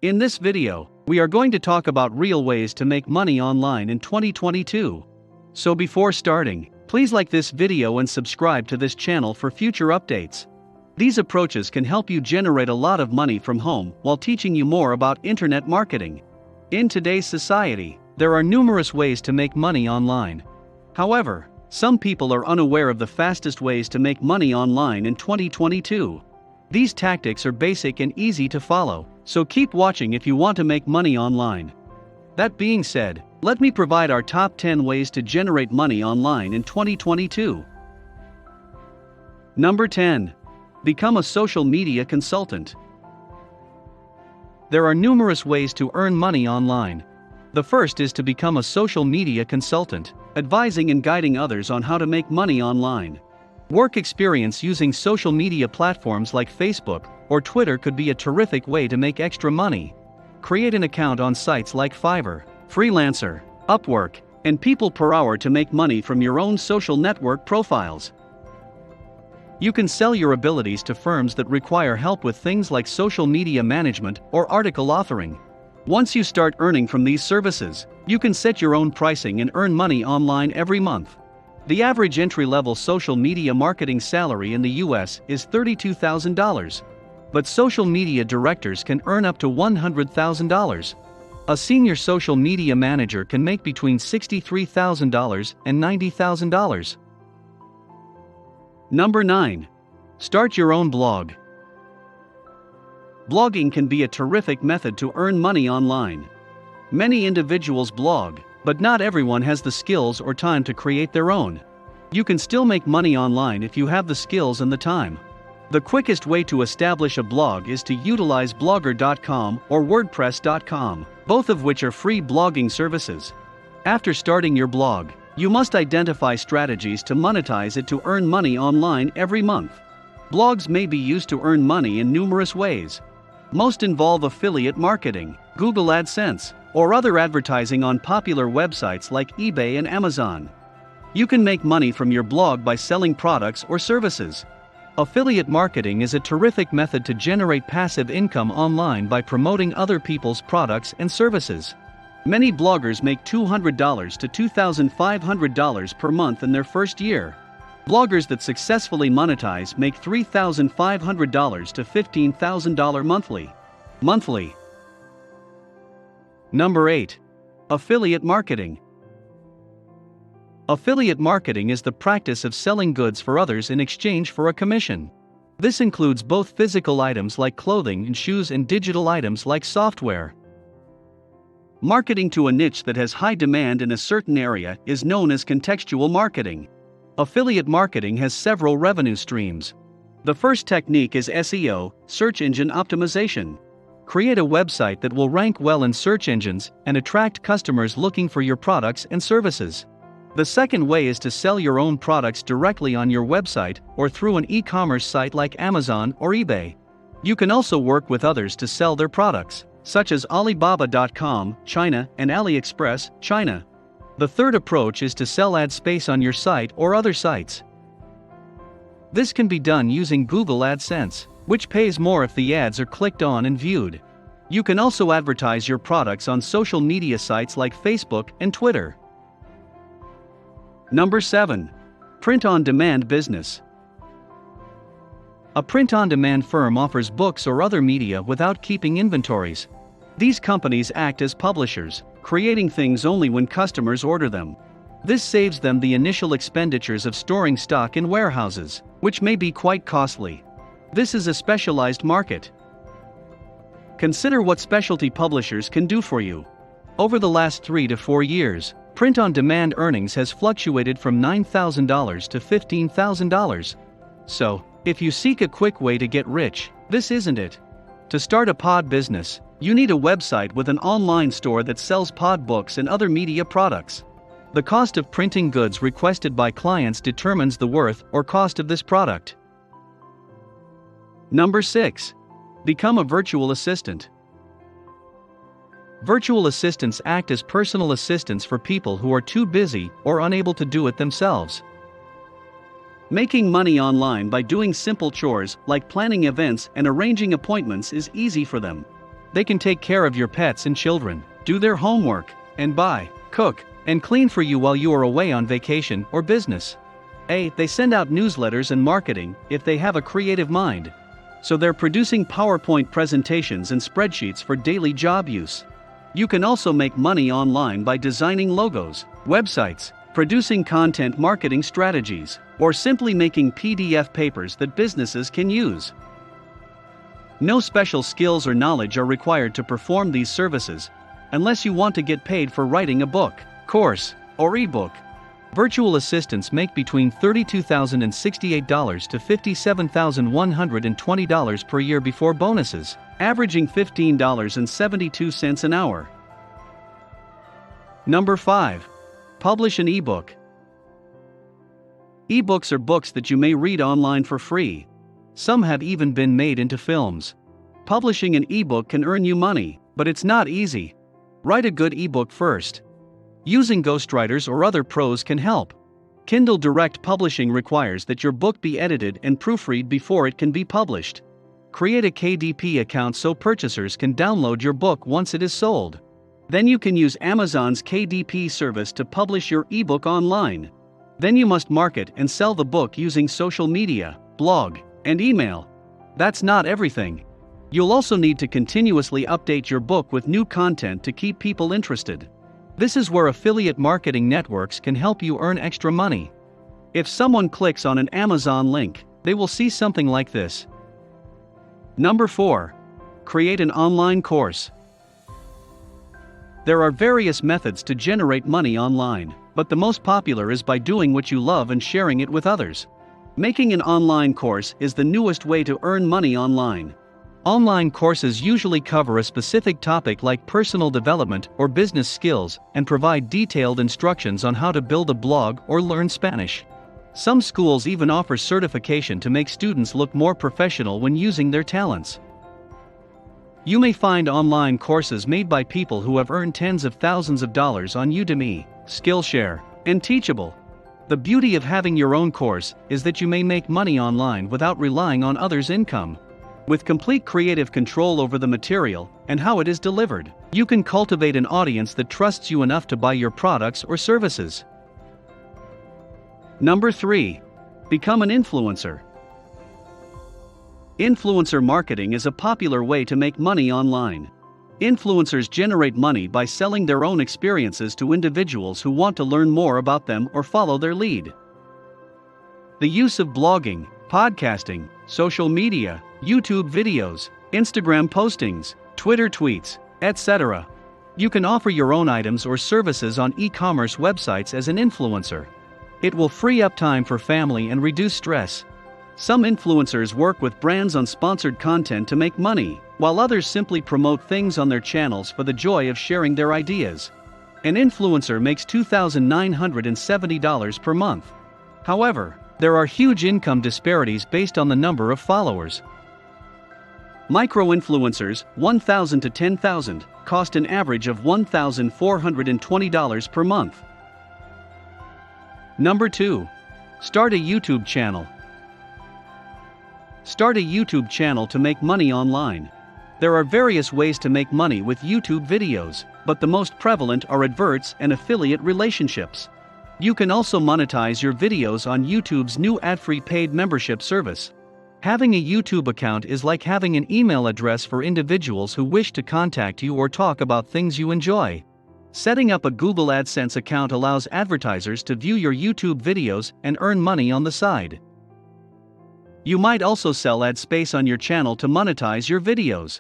In this video, we are going to talk about real ways to make money online in 2022. So before starting, please like this video and subscribe to this channel for future updates. These approaches can help you generate a lot of money from home while teaching you more about internet marketing. In today's society, there are numerous ways to make money online. However, some people are unaware of the fastest ways to make money online in 2022. These tactics are basic and easy to follow, so keep watching if you want to make money online. That being said, let me provide our top 10 ways to generate money online in 2022. Number 10. Become a social media consultant. There are numerous ways to earn money online. The first is to become a social media consultant, advising and guiding others on how to make money online. Work experience using social media platforms like Facebook or Twitter could be a terrific way to make extra money. Create an account on sites like Fiverr, Freelancer, Upwork, and People Per Hour to make money from your own social network profiles. You can sell your abilities to firms that require help with things like social media management or article authoring. Once you start earning from these services, you can set your own pricing and earn money online every month. The average entry-level social media marketing salary in the US is $32,000. But social media directors can earn up to $100,000. A senior social media manager can make between $63,000 and $90,000. Number 9. Start your own blog. Blogging can be a terrific method to earn money online. Many individuals blog, but not everyone has the skills or time to create their own. You can still make money online if you have the skills and the time. The quickest way to establish a blog is to utilize Blogger.com or WordPress.com, both of which are free blogging services. After starting your blog, you must identify strategies to monetize it to earn money online every month. Blogs may be used to earn money in numerous ways. Most involve affiliate marketing, Google AdSense, or other advertising on popular websites like eBay and Amazon. You can make money from your blog by selling products or services. Affiliate marketing is a terrific method to generate passive income online by promoting other people's products and services. Many bloggers make $200 to $2,500 per month in their first year. Bloggers that successfully monetize make $3,500 to $15,000 monthly. Number 8. Affiliate marketing. Affiliate marketing is the practice of selling goods for others in exchange for a commission. This includes both physical items like clothing and shoes and digital items like software. Marketing to a niche that has high demand in a certain area is known as contextual marketing. Affiliate marketing has several revenue streams. The first technique is SEO, search engine optimization. Create a website that will rank well in search engines and attract customers looking for your products and services. The second way is to sell your own products directly on your website or through an e-commerce site like Amazon or eBay. You can also work with others to sell their products, such as Alibaba.com, China, and AliExpress, China. The third approach is to sell ad space on your site or other sites. This can be done using Google AdSense, which pays more if the ads are clicked on and viewed. You can also advertise your products on social media sites like Facebook and Twitter. Number 7. Print-on-demand business. A print-on-demand firm offers books or other media without keeping inventories. These companies act as publishers, creating things only when customers order them. This saves them the initial expenditures of storing stock in warehouses, which may be quite costly. This is a specialized market. Consider what specialty publishers can do for you. Over the last 3 to 4 years, print-on-demand earnings has fluctuated from $9,000 to $15,000. So, if you seek a quick way to get rich, this isn't it. To start a pod business, you need a website with an online store that sells pod books and other media products. The cost of printing goods requested by clients determines the worth or cost of this product. Number 6. Become a virtual assistant. Virtual assistants act as personal assistants for people who are too busy or unable to do it themselves. Making money online by doing simple chores like planning events and arranging appointments is easy for them. They can take care of your pets and children, do their homework, and buy, cook, and clean for you while you are away on vacation or business. They send out newsletters and marketing if they have a creative mind. So they're producing PowerPoint presentations and spreadsheets for daily job use. You can also make money online by designing logos, websites, producing content marketing strategies, or simply making PDF papers that businesses can use. No special skills or knowledge are required to perform these services, unless you want to get paid for writing a book, course, or ebook. Virtual assistants make between $32,068 to $57,120 per year before bonuses, averaging $15.72 an hour. Number 5. Publish an ebook. Ebooks are books that you may read online for free. Some have even been made into films. Publishing an ebook can earn you money, but it's not easy. Write a good ebook first. Using ghostwriters or other pros can help. Kindle Direct Publishing requires that your book be edited and proofread before it can be published. Create a KDP account so purchasers can download your book once it is sold. Then you can use Amazon's KDP service to publish your ebook online. Then you must market and sell the book using social media, blog, and email. That's not everything. You'll also need to continuously update your book with new content to keep people interested. This is where affiliate marketing networks can help you earn extra money. If someone clicks on an Amazon link, they will see something like this. Number 4. Create an online course. There are various methods to generate money online, but the most popular is by doing what you love and sharing it with others. Making an online course is the newest way to earn money online. Online courses usually cover a specific topic like personal development or business skills and provide detailed instructions on how to build a blog or learn Spanish. Some schools even offer certification to make students look more professional when using their talents. You may find online courses made by people who have earned tens of thousands of dollars on Udemy, Skillshare, and Teachable. The beauty of having your own course is that you may make money online without relying on others' income. With complete creative control over the material and how it is delivered, you can cultivate an audience that trusts you enough to buy your products or services. Number 3. Become an influencer. Influencer marketing is a popular way to make money online. Influencers generate money by selling their own experiences to individuals who want to learn more about them or follow their lead. The use of blogging, podcasting, social media, YouTube videos, Instagram postings, Twitter tweets, etc. You can offer your own items or services on e-commerce websites as an influencer. It will free up time for family and reduce stress. Some influencers work with brands on sponsored content to make money, while others simply promote things on their channels for the joy of sharing their ideas. An influencer makes $2,970 per month. However, there are huge income disparities based on the number of followers. Micro-influencers, 1,000 to 10,000, cost an average of $1,420 per month. Number 2. Start a YouTube channel. Start a YouTube channel to make money online. There are various ways to make money with YouTube videos, but the most prevalent are adverts and affiliate relationships. You can also monetize your videos on YouTube's new ad-free paid membership service. Having a YouTube account is like having an email address for individuals who wish to contact you or talk about things you enjoy. Setting up a Google AdSense account allows advertisers to view your YouTube videos and earn money on the side. You might also sell ad space on your channel to monetize your videos.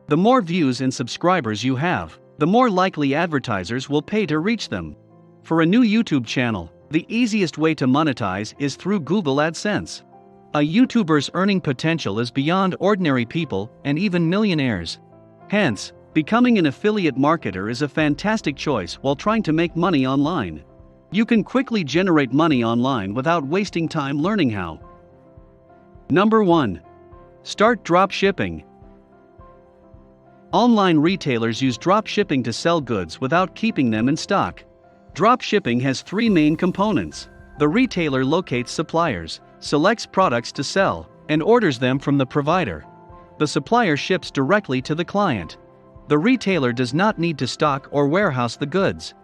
The more views and subscribers you have, the more likely advertisers will pay to reach them. For a new YouTube channel, the easiest way to monetize is through Google AdSense. A YouTuber's earning potential is beyond ordinary people and even millionaires. Hence, becoming an affiliate marketer is a fantastic choice while trying to make money online. You can quickly generate money online without wasting time learning how. Number 1. Start drop shipping. Online retailers use drop shipping to sell goods without keeping them in stock. Drop shipping has 3 main components. The retailer locates suppliers, selects products to sell, and orders them from the provider. The supplier ships directly to the client. The retailer does not need to stock or warehouse the goods.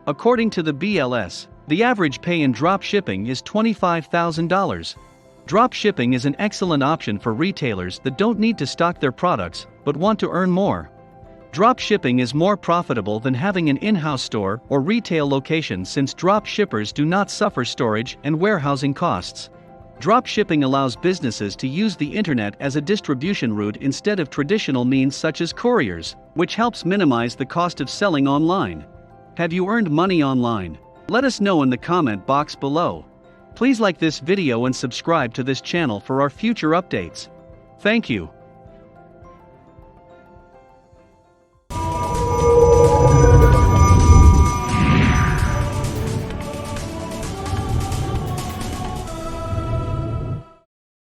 According to the BLS, the average pay in drop shipping is $25,000. Drop shipping is an excellent option for retailers that don't need to stock their products but want to earn more. Drop shipping is more profitable than having an in-house store or retail location since drop shippers do not suffer storage and warehousing costs. Drop shipping allows businesses to use the internet as a distribution route instead of traditional means such as couriers, which helps minimize the cost of selling online. Have you earned money online? Let us know in the comment box below. Please like this video and subscribe to this channel for our future updates. Thank you.